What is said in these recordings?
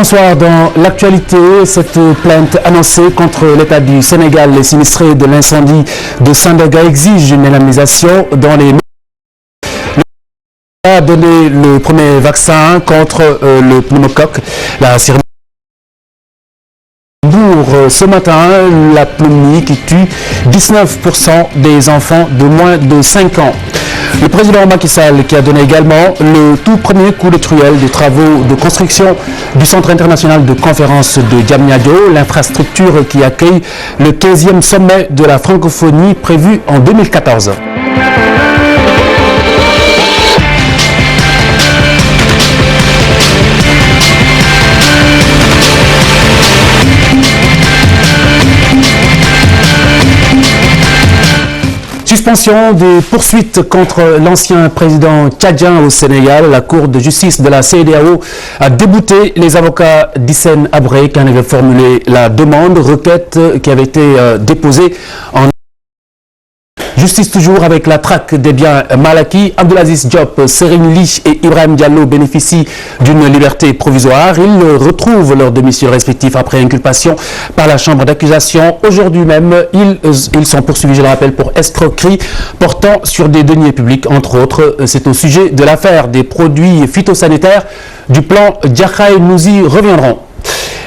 François, dans l'actualité, cette plainte annoncée contre l'État du Sénégal, les sinistrés de l'incendie de Sandaga exigent une indemnisation dans les a donné le premier vaccin contre le pneumocoque. La cérémonie ce matin, la pneumonie qui tue 19% des enfants de moins de 5 ans. Le président Macky Sall qui a donné également le tout premier coup de truelle des travaux de construction du Centre international de conférence de Diamniadio, l'infrastructure qui accueille le 15e sommet de la francophonie prévu en 2014. Suspension des poursuites contre l'ancien président tchadien au Sénégal. La Cour de justice de la CEDEAO a débouté les avocats d'Hissène Habré qui en avaient formulé la demande, requête qui avait été déposée en justice toujours avec la traque des biens mal acquis. Abdelaziz Diop, Serine Ly et Ibrahim Diallo bénéficient d'une liberté provisoire. Ils retrouvent leur domicile respectif après inculpation par la chambre d'accusation. Aujourd'hui même, ils sont poursuivis, je le rappelle, pour escroquerie portant sur des deniers publics, entre autres. C'est au sujet de l'affaire des produits phytosanitaires du plan Diakhaï. Nous y reviendrons.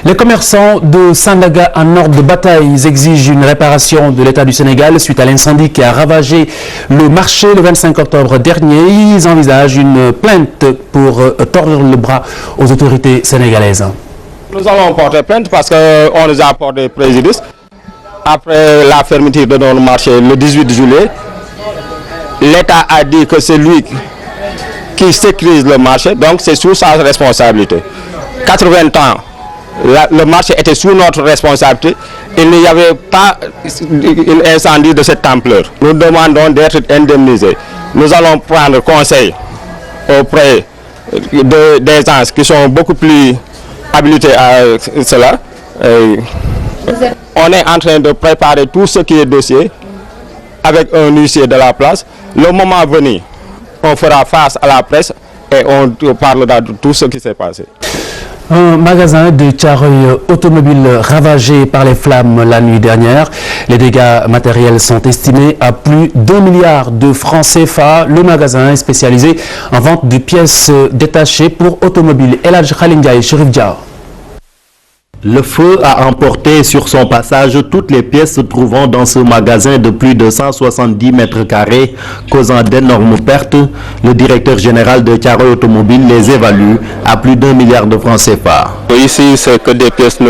Les commerçants de Sandaga en ordre de bataille exigent une réparation de l'État du Sénégal suite à l'incendie qui a ravagé le marché le 25 octobre dernier. Ils envisagent une plainte pour tordre le bras aux autorités sénégalaises. Nous allons porter plainte parce qu'on nous a apporté préjudice. Après la fermeture de notre marché le 18 juillet, l'État a dit que c'est lui qui sécurise le marché, donc c'est sous sa responsabilité. 80 ans. Le marché était sous notre responsabilité. Il n'y avait pas un incendie de cette ampleur. Nous demandons d'être indemnisés. Nous allons prendre conseil auprès des gens qui sont beaucoup plus habilités à cela. On est en train de préparer tout ce qui est dossier avec un huissier de la place. Le moment venu, on fera face à la presse et on parlera de tout ce qui s'est passé. Un magasin de Thiaroye automobile ravagé par les flammes la nuit dernière. Les dégâts matériels sont estimés à plus d'1 milliard de francs CFA. Le magasin est spécialisé en vente de pièces détachées pour automobiles. El Hadj Khalil Ndiaye, Chérif Dia. Le feu a emporté sur son passage toutes les pièces se trouvant dans ce magasin de plus de 170 mètres carrés, causant d'énormes pertes. Le directeur général de Thiaroye Automobile les évalue à plus d'1 milliard de francs CFA. Ici, c'est que des pièces neuves.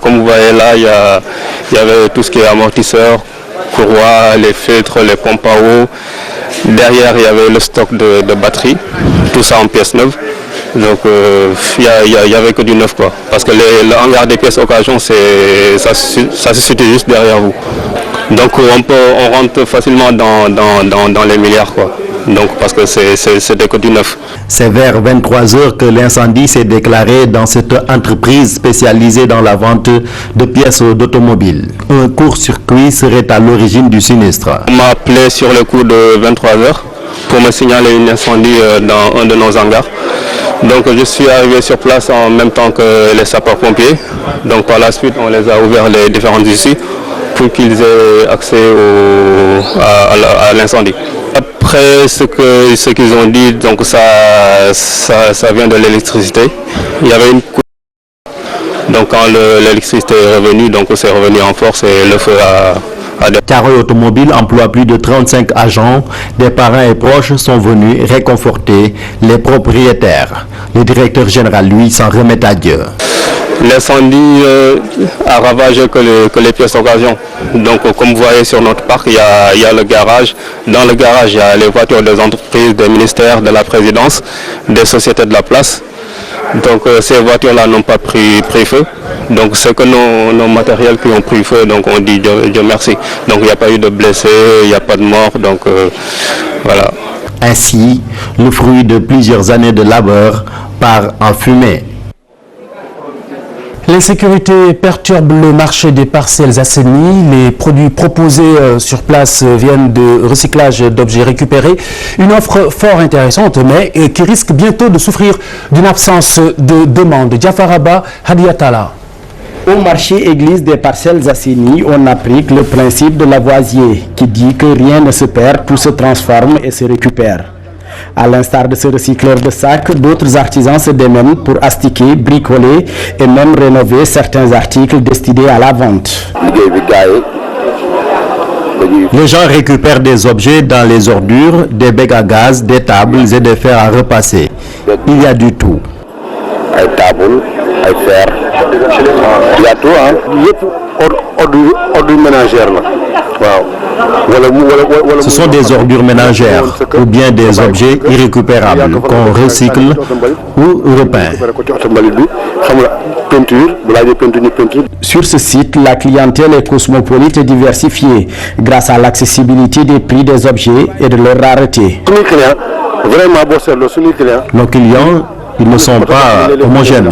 Comme vous voyez là, il y avait tout ce qui est amortisseur, courroie, les filtres, les pompes à eau. Derrière, il y avait le stock de batteries, tout ça en pièces neuves. Donc il y avait que du neuf quoi. Parce que le hangar des pièces occasion, ça se situe juste derrière vous. Donc on rentre facilement dans les milliards quoi. Donc parce que c'était que du neuf. C'est vers 23 heures que l'incendie s'est déclaré dans cette entreprise spécialisée dans la vente de pièces d'automobile. Un court-circuit serait à l'origine du sinistre. On m'a appelé sur le coup de 23 heures pour me signaler un incendie dans un de nos hangars. Donc je suis arrivé sur place en même temps que les sapeurs-pompiers. Donc par la suite, on les a ouvert les différentes issues pour qu'ils aient accès à l'incendie. Après ce qu'ils ont dit, donc ça vient de l'électricité. Il y avait une coupe. Donc quand l'électricité est revenue, donc c'est revenu en force et le feu a Thiaroye Automobile emploie plus de 35 agents. Des parents et proches sont venus réconforter les propriétaires. Le directeur général, lui, s'en remet à Dieu. L'incendie a ravagé que les pièces d'occasion. Donc comme vous voyez sur notre parc, il y a le garage. Dans le garage, il y a les voitures des entreprises, des ministères, de la présidence, des sociétés de la place. Donc ces voitures-là n'ont pas pris feu. Donc c'est que nos matériels qui ont pris feu, donc on dit Dieu merci. Donc il n'y a pas eu de blessés, il n'y a pas de morts, donc voilà. Ainsi, le fruit de plusieurs années de labeur part en fumée. Les L'insécurité perturbe le marché des parcelles assainies. Les produits proposés sur place viennent de recyclage d'objets récupérés. Une offre fort intéressante, mais qui risque bientôt de souffrir d'une absence de demande. Diafaraba Hadiatala. Au marché église des parcelles assainies, on applique le principe de Lavoisier qui dit que rien ne se perd, tout se transforme et se récupère. À l'instar de ce recycleur de sacs, d'autres artisans se démènent pour astiquer, bricoler et même rénover certains articles destinés à la vente. Les gens récupèrent des objets dans les ordures, des becs à gaz, des tables et des fers à repasser. Il y a du tout. Il y a tout, hein. Ordures ménagères. Ce sont des ordures ménagères ou bien des objets irrécupérables qu'on recycle ou repeint. Sur ce site, la clientèle est cosmopolite et diversifiée grâce à l'accessibilité des prix des objets et de leur rareté. Nos clients, ils ne sont pas homogènes.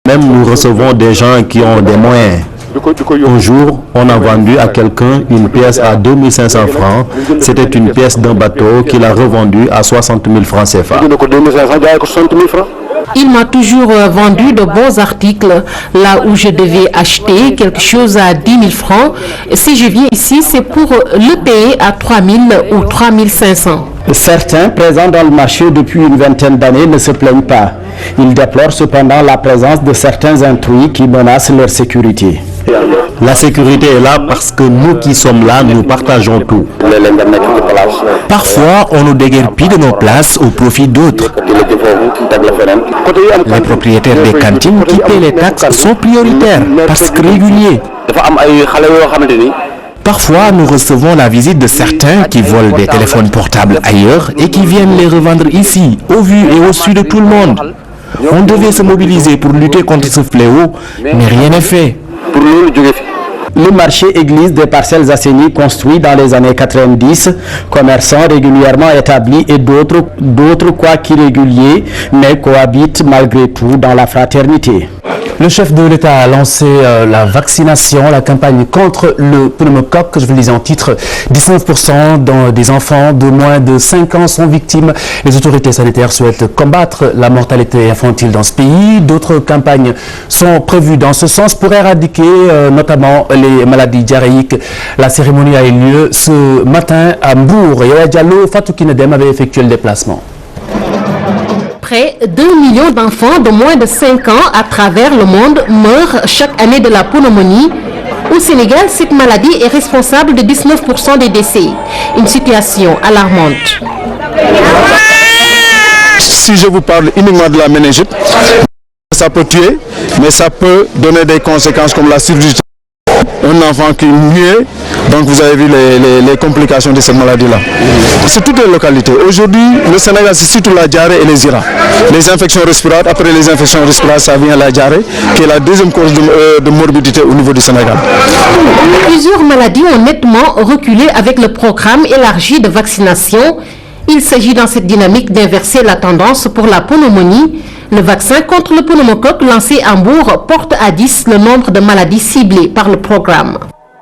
Même nous recevons des gens qui ont des moyens. Un jour, on a vendu à quelqu'un une pièce à 2500 francs. C'était une pièce d'un bateau qu'il a revendue à 60 000 francs CFA. Il m'a toujours vendu de bons articles. Là où je devais acheter quelque chose à 10 000 francs, si je viens ici, c'est pour le payer à 3 000 ou 3 500. Certains présents dans le marché depuis une vingtaine d'années ne se plaignent pas. Ils déplorent cependant la présence de certains intrus qui menacent leur sécurité. La sécurité est là parce que nous qui sommes là, nous partageons tout. Parfois, on nous déguerpit de nos places au profit d'autres. Les propriétaires des cantines qui paient les taxes sont prioritaires parce que réguliers. Parfois, nous recevons la visite de certains qui volent des téléphones portables ailleurs et qui viennent les revendre ici, au vu et au su de tout le monde. On devait se mobiliser pour lutter contre ce fléau, mais rien n'est fait. Le marché église des parcelles assainies construit dans les années 90, commerçants régulièrement établis et d'autres quoique irréguliers, mais cohabitent malgré tout dans la fraternité. Le chef de l'État a lancé la vaccination, la campagne contre le pneumocoque. Je vous le disais en titre, 19% des enfants de moins de 5 ans sont victimes. Les autorités sanitaires souhaitent combattre la mortalité infantile dans ce pays. D'autres campagnes sont prévues dans ce sens pour éradiquer notamment les maladies diarrhéiques. La cérémonie a eu lieu ce matin à Mbour. Yaya Diallo, Fatou Kinedem avait effectué le déplacement. Près d'1 million d'enfants de moins de 5 ans à travers le monde meurent chaque année de la pneumonie. Au Sénégal, cette maladie est responsable de 19% des décès. Une situation alarmante. Si je vous parle uniquement de la méningite, ça peut tuer, mais ça peut donner des conséquences comme la chirurgie. Un enfant qui est muet, donc vous avez vu les complications de cette maladie-là. C'est toutes les localités. Aujourd'hui, le Sénégal, c'est surtout la diarrhée et les IRA. Les infections respiratoires, après les infections respiratoires, ça vient la diarrhée, qui est la deuxième cause de morbidité au niveau du Sénégal. Plusieurs maladies ont nettement reculé avec le programme élargi de vaccination. Il s'agit dans cette dynamique d'inverser la tendance pour la pneumonie. Le vaccin contre le pneumocoque lancé à Mbour porte à 10 le nombre de maladies ciblées par le programme.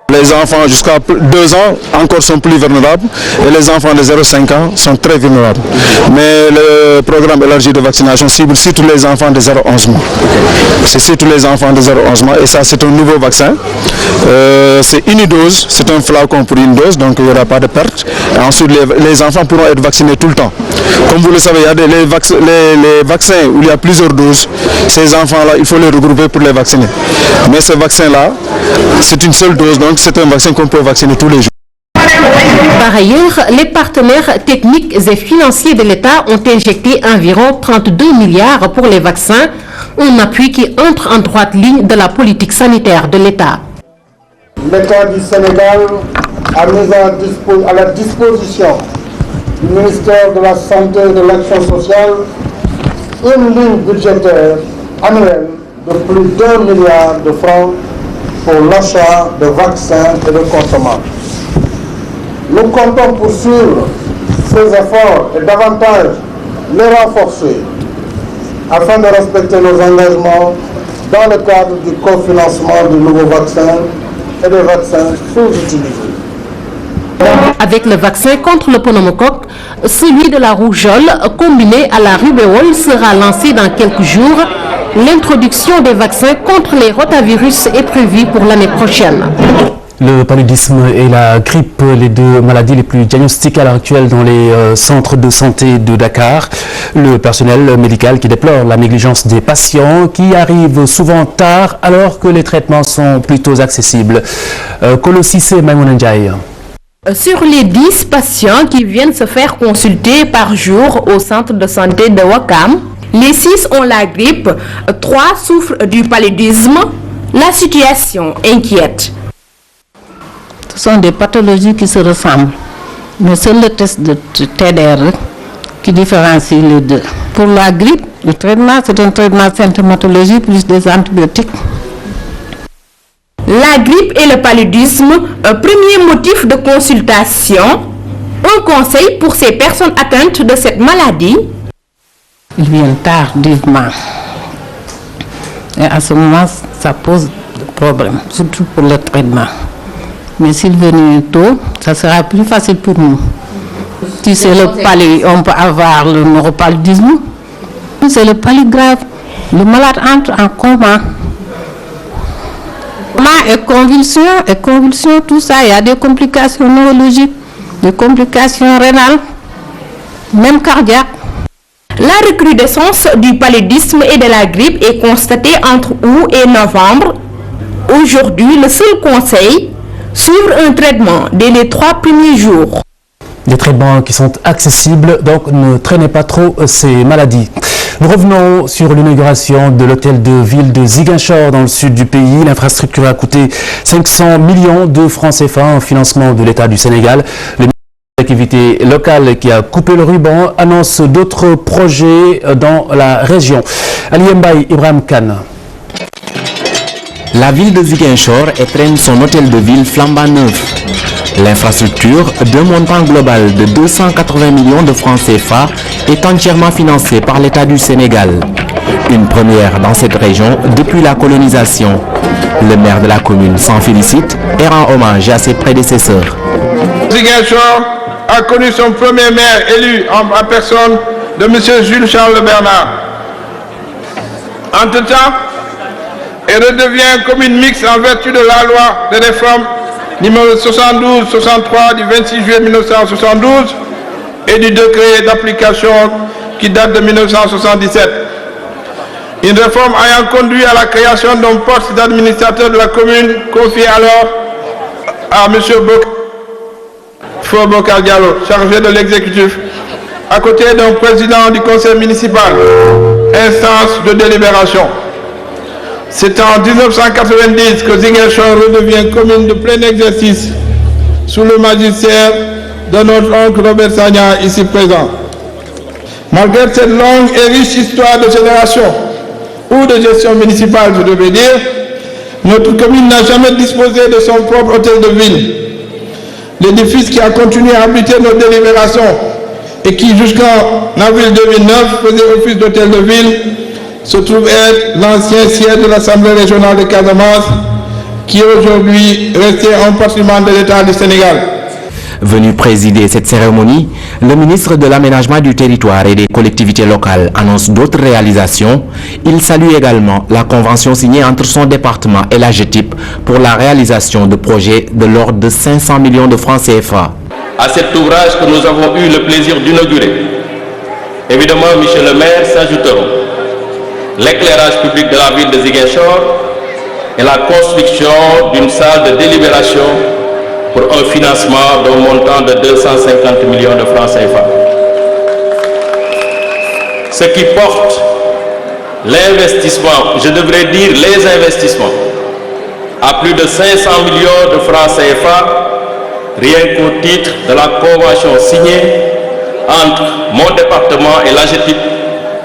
Les enfants jusqu'à 2 ans encore sont plus vulnérables et les enfants de 0,5 ans sont très vulnérables. Mais le programme élargi de vaccination cible surtout les enfants de 0,11 mois. C'est surtout les enfants de 0,11 mois et ça c'est un nouveau vaccin. C'est unidose, c'est un flacon pour une dose, donc il n'y aura pas de perte. Et ensuite les enfants pourront être vaccinés tout le temps. Comme vous le savez, il y a les vaccins où il y a plusieurs doses. Ces enfants-là, il faut les regrouper pour les vacciner. Mais ce vaccin-là, c'est une seule dose, donc c'est un vaccin qu'on peut vacciner tous les jours. Par ailleurs, les partenaires techniques et financiers de l'État ont injecté environ 32 milliards pour les vaccins, un appui qui entre en droite ligne de la politique sanitaire de l'État. L'État du Sénégal a mis à la disposition du ministère de la Santé et de l'Action sociale une ligne budgétaire annuelle de plus d'1 milliard de francs pour l'achat de vaccins et de consommables. Nous comptons poursuivre ces efforts et davantage les renforcer afin de respecter nos engagements dans le cadre du cofinancement de nouveaux vaccins et des vaccins sous-utilisés. Avec le vaccin contre le pneumocoque, celui de la rougeole combiné à la rubéole sera lancé dans quelques jours. L'introduction des vaccins contre les rotavirus est prévue pour l'année prochaine. Le paludisme et la grippe, les deux maladies les plus diagnostiquées à l'heure actuelle dans les centres de santé de Dakar. Le personnel médical qui déplore la négligence des patients qui arrivent souvent tard alors que les traitements sont plutôt accessibles. Kolo Cissé, Maïmouna Ndiaye. Sur les 10 patients qui viennent se faire consulter par jour au centre de santé de Ouakam, les 6 ont la grippe, 3 souffrent du paludisme. La situation inquiète. Ce sont des pathologies qui se ressemblent, mais c'est le test de TDR qui différencie les deux. Pour la grippe, le traitement, c'est un traitement symptomatologie plus des antibiotiques. La grippe et le paludisme, un premier motif de consultation. Un conseil pour ces personnes atteintes de cette maladie. Ils viennent tardivement. Et à ce moment, ça pose des problèmes, surtout pour le traitement. Mais s'ils viennent tôt, ça sera plus facile pour nous. Si c'est le palud, on peut avoir le neuropaludisme. C'est le palud grave. Le malade entre en coma. Et convulsions, tout ça, il y a des complications neurologiques, des complications rénales, même cardiaques. La recrudescence du paludisme et de la grippe est constatée entre août et novembre. Aujourd'hui, le seul conseil, suivre un traitement dès les 3 premiers jours. Des traitements qui sont accessibles, donc ne traînez pas trop ces maladies. Nous revenons sur l'inauguration de l'hôtel de ville de Ziguinchor dans le sud du pays. L'infrastructure a coûté 500 millions de francs CFA en financement de l'État du Sénégal. Le ministre de l'activité locale qui a coupé le ruban annonce d'autres projets dans la région. Ali Mbaye, Ibrahim Khan. La ville de Ziguinchor éprenne son hôtel de ville flambant neuf. L'infrastructure, d'un montant global de 280 millions de francs CFA, est entièrement financée par l'État du Sénégal. Une première dans cette région depuis la colonisation. Le maire de la commune s'en félicite et rend hommage à ses prédécesseurs. Ziguinchor a connu son premier maire élu en personne de M. Jules Charles Bernard. Entre-temps, elle redevient commune mixte en vertu de la loi de réforme numéro 72-63 du 26 juillet 1972 et du décret d'application qui date de 1977. Une réforme ayant conduit à la création d'un poste d'administrateur de la commune confié alors à M. Bokar Diallo, chargé de l'exécutif, à côté d'un président du conseil municipal, instance de délibération. C'est en 1990 que Ziguinchor redevient commune de plein exercice sous le magistère de notre oncle Robert Sagna, ici présent. Malgré cette longue et riche histoire de génération ou de gestion municipale, je devais dire, notre commune n'a jamais disposé de son propre hôtel de ville. L'édifice qui a continué à abriter nos délibérations et qui jusqu'en avril 2009 faisait office d'hôtel de ville se trouve être l'ancien siège de l'Assemblée régionale de Casamance qui est aujourd'hui resté un patrimoine de l'État du Sénégal. Venu présider cette cérémonie, le ministre de l'Aménagement du territoire et des collectivités locales annonce d'autres réalisations. Il salue également la convention signée entre son département et la GETIP pour la réalisation de projets de l'ordre de 500 millions de francs CFA. À cet ouvrage que nous avons eu le plaisir d'inaugurer, évidemment, monsieur le maire, s'ajouteront l'éclairage public de la ville de Ziguinchor et la construction d'une salle de délibération pour un financement d'un montant de 250 millions de francs CFA. Ce qui porte l'investissement, je devrais dire les investissements, à plus de 500 millions de francs CFA, rien qu'au titre de la convention signée entre mon département et l'AGETIP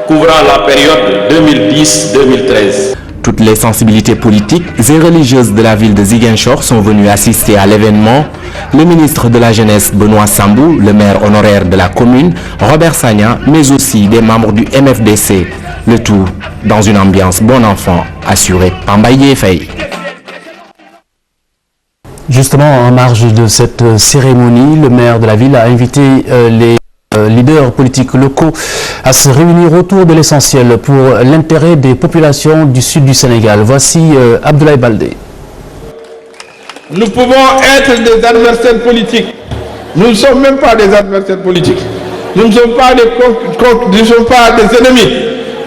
couvrant la période 2010-2013. Toutes les sensibilités politiques et religieuses de la ville de Ziguinchor sont venues assister à l'événement. Le ministre de la Jeunesse, Benoît Sambou, le maire honoraire de la commune, Robert Sagna, mais aussi des membres du MFDC. Le tout dans une ambiance bon enfant, assurée par Mbaye Faye. Justement, en marge de cette cérémonie, le maire de la ville a invité les leaders politiques locaux à se réunir autour de l'essentiel pour l'intérêt des populations du sud du Sénégal. Voici Abdoulaye Baldé. Nous pouvons être des adversaires politiques. Nous ne sommes même pas des adversaires politiques. Nous ne sommes pas des ennemis.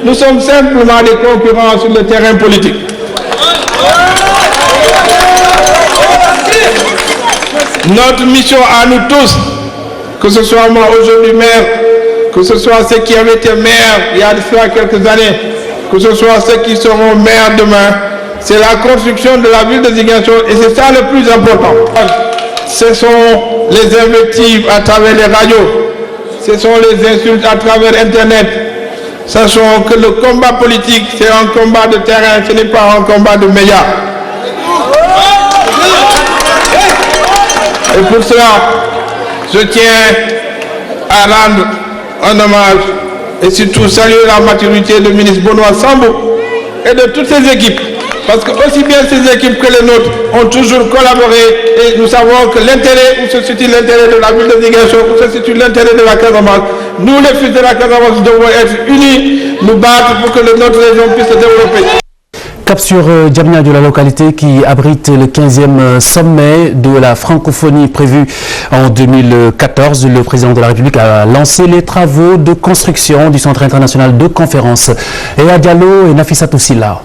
Nous sommes simplement des concurrents sur le terrain politique. Notre mission à nous tous, que ce soit moi aujourd'hui maire, que ce soit ceux qui avaient été maires il y a de cela quelques années, que ce soit ceux qui seront maires demain, c'est la construction de la ville de Ziguinchor et c'est ça le plus important. Ce sont les invectives à travers les radios, ce sont les insultes à travers Internet. Sachons que le combat politique, c'est un combat de terrain, ce n'est pas un combat de médias. Et pour cela, je tiens à rendre un hommage et surtout saluer la maturité du ministre Benoît Sambou et de toutes ses équipes. Parce que aussi bien ces équipes que les nôtres ont toujours collaboré et nous savons que l'intérêt, où se situe l'intérêt de la ville de Ziguinchor, où se situe l'intérêt de la Casamance, nous les fils de la Casamance devons être unis, nous battre pour que notre région puisse se développer. Cap sur Diamniadio, la localité qui abrite le 15e sommet de la francophonie prévu en 2014. Le président de la République a lancé les travaux de construction du Centre international de conférence. Et à Diallo et Nafissatou Silla.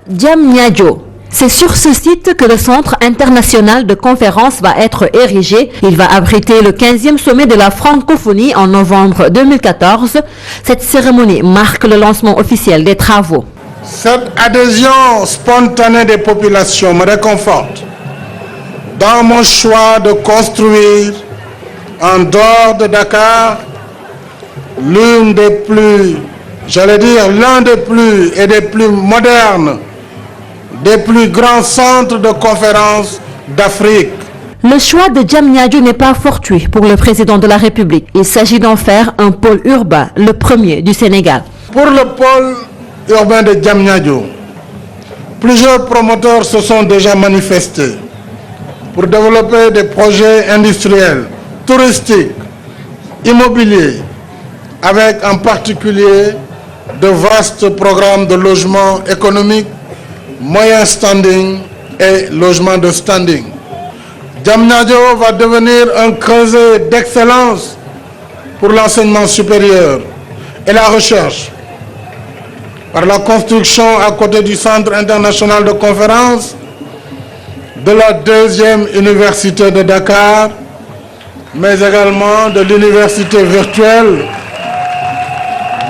Diamniadio. C'est sur ce site que le Centre international de conférence va être érigé. Il va abriter le 15e sommet de la francophonie en novembre 2014. Cette cérémonie marque le lancement officiel des travaux. Cette adhésion spontanée des populations me réconforte dans mon choix de construire en dehors de Dakar l'un des plus modernes, des plus grands centres de conférences d'Afrique. Le choix de Diamniadio n'est pas fortuit pour le président de la République. Il s'agit d'en faire un pôle urbain, le premier du Sénégal. Pour le pôle urbain de Diamniadio, plusieurs promoteurs se sont déjà manifestés pour développer des projets industriels, touristiques, immobiliers, avec en particulier de vastes programmes de logement économique, moyen standing et logement de standing. Diamniadio va devenir un creuset d'excellence pour l'enseignement supérieur et la recherche par la construction à côté du Centre international de conférence de la deuxième université de Dakar, mais également de l'université virtuelle,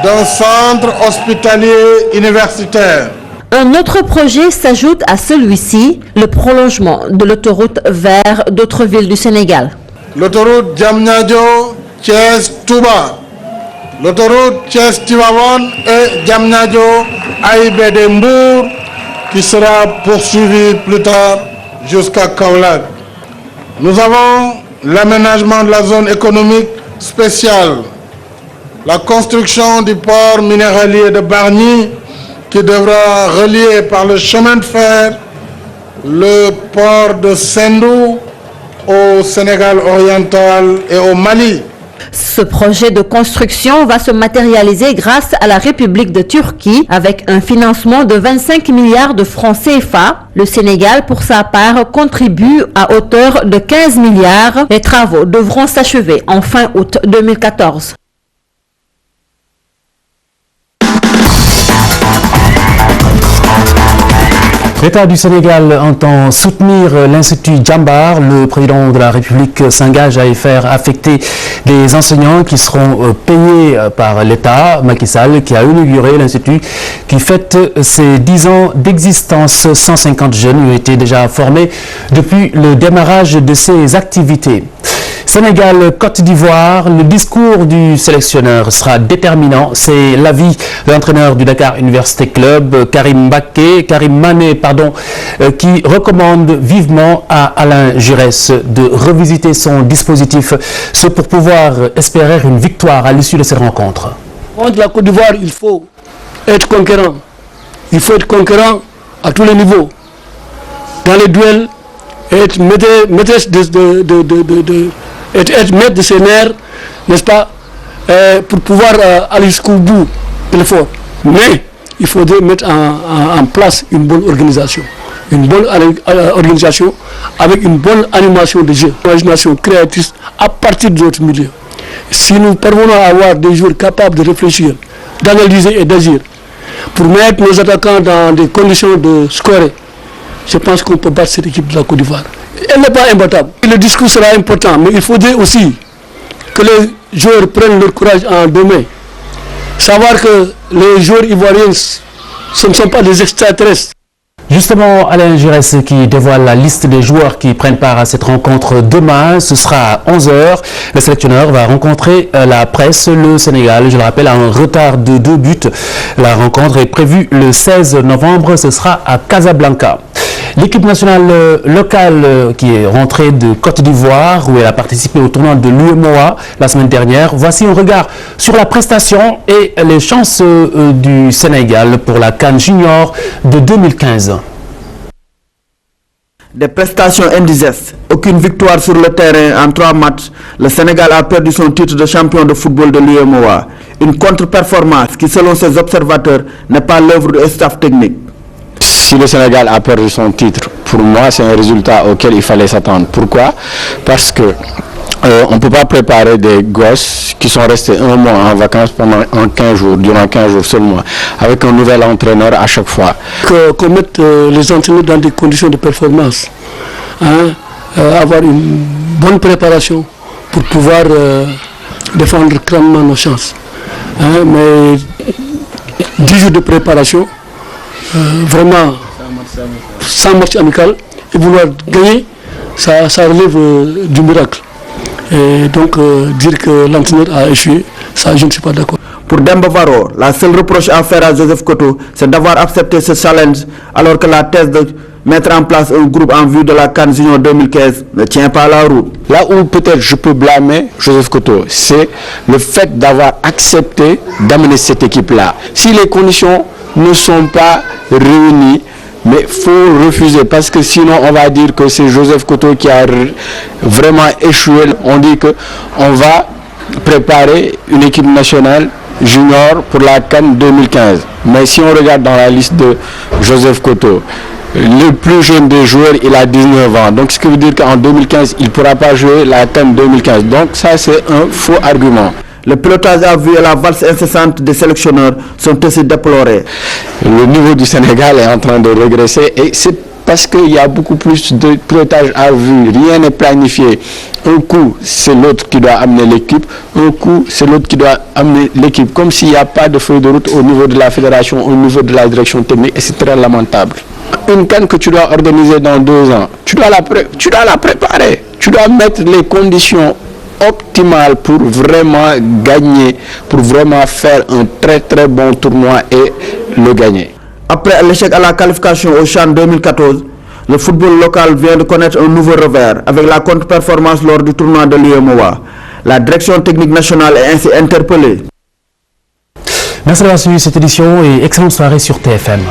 d'un centre hospitalier universitaire. Un autre projet s'ajoute à celui-ci, le prolongement de l'autoroute vers d'autres villes du Sénégal. L'autoroute Diamniadio-Thiès-Touba, l'autoroute Thiès-Tivaouane et Diamniadio-Aïbédé-Mbour qui sera poursuivie plus tard jusqu'à Kaolack. Nous avons l'aménagement de la zone économique spéciale, la construction du port minéralier de Bargny qui devra relier par le chemin de fer le port de Sendou au Sénégal oriental et au Mali. Ce projet de construction va se matérialiser grâce à la République de Turquie avec un financement de 25 milliards de francs CFA. Le Sénégal, pour sa part, contribue à hauteur de 15 milliards. Les travaux devront s'achever en fin août 2014. L'État du Sénégal entend soutenir l'Institut Djambar. Le président de la République s'engage à y faire affecter des enseignants qui seront payés par l'État. Macky Sall qui a inauguré l'Institut qui fête ses 10 ans d'existence. 150 jeunes ont été déjà formés depuis le démarrage de ses activités. Sénégal-Côte d'Ivoire, le discours du sélectionneur sera déterminant. C'est l'avis de l'entraîneur du Dakar Université Club, Karim Mané, qui recommande vivement à Alain Giresse de revisiter son dispositif, ce pour pouvoir espérer une victoire à l'issue de cette rencontre. Contre la Côte d'Ivoire, il faut être conquérant. Il faut être conquérant à tous les niveaux. Dans les duels, être maître de ses nerfs, n'est-ce pas, pour pouvoir aller jusqu'au bout de l'effort. Mais il faudrait mettre en place une bonne organisation. Une bonne organisation avec une bonne animation de jeu, une imagination créatrice à partir de notre milieu. Si nous parvenons à avoir des joueurs capables de réfléchir, d'analyser et d'agir, pour mettre nos attaquants dans des conditions de scorer, je pense qu'on peut battre cette équipe de la Côte d'Ivoire. Elle n'est pas imbattable. Le discours sera important, mais il faudrait aussi que les joueurs prennent leur courage en deux mains. Savoir que les joueurs ivoiriens, ce ne sont pas des extraterrestres. Justement, Alain Giresse qui dévoile la liste des joueurs qui prennent part à cette rencontre demain. Ce sera à 11h. Le sélectionneur va rencontrer la presse. Le Sénégal, je le rappelle, a un retard de 2 buts. La rencontre est prévue le 16 novembre. Ce sera à Casablanca. L'équipe nationale locale qui est rentrée de Côte d'Ivoire, où elle a participé au tournoi de l'UEMOA la semaine dernière. Voici un regard sur la prestation et les chances du Sénégal pour la CAN Junior de 2015. Des prestations indigestes, aucune victoire sur le terrain en 3 matchs. Le Sénégal a perdu son titre de champion de football de l'UEMOA. Une contre-performance qui, selon ses observateurs, n'est pas l'œuvre du staff technique. Si le Sénégal a perdu son titre, pour moi, c'est un résultat auquel il fallait s'attendre. Pourquoi? Parce que on ne peut pas préparer des gosses qui sont restés 1 mois en vacances pendant 15 jours, durant 15 jours seulement, avec un nouvel entraîneur à chaque fois. Qu'on mette les entraîneurs dans des conditions de performance, avoir une bonne préparation pour pouvoir défendre crânement nos chances. Mais 10 jours de préparation, vraiment sans match amical, et vouloir gagner, ça relève du miracle. Et donc dire que l'entraîneur a échoué, ça je ne suis pas d'accord. Pour Demba Varro, la seule reproche à faire à Joseph Koto, c'est d'avoir accepté ce challenge alors que la thèse de mettre en place un groupe en vue de la CAN Junior 2015 ne tient pas la route. Là où peut-être je peux blâmer Joseph Koto, c'est le fait d'avoir accepté d'amener cette équipe-là. Si les conditions ne sont pas réunies, mais il faut refuser parce que sinon on va dire que c'est Joseph Koto qui a vraiment échoué. On dit qu'on va préparer une équipe nationale junior pour la CAN 2015. Mais si on regarde dans la liste de Joseph Koto, le plus jeune des joueurs, il a 19 ans. Donc ce qui veut dire qu'en 2015, il ne pourra pas jouer la CAN 2015. Donc ça, c'est un faux argument. Le pilotage à vue et la valse incessante des sélectionneurs sont aussi déplorés. Le niveau du Sénégal est en train de régresser et c'est parce qu'il y a beaucoup plus de pilotage à vue. Rien n'est planifié. Un coup, c'est l'autre qui doit amener l'équipe. Un coup, c'est l'autre qui doit amener l'équipe. Comme s'il n'y a pas de feuille de route au niveau de la fédération, au niveau de la direction technique. Et c'est très lamentable. Une CAN que tu dois organiser dans 2 ans, tu dois la préparer. Tu dois mettre les conditions optimales pour vraiment gagner, pour vraiment faire un très très bon tournoi et le gagner. Après l'échec à la qualification au CHAN 2014, le football local vient de connaître un nouveau revers avec la contre-performance lors du tournoi de l'UEMOA. La direction technique nationale est ainsi interpellée. Merci d'avoir suivi cette édition et excellente soirée sur TFM.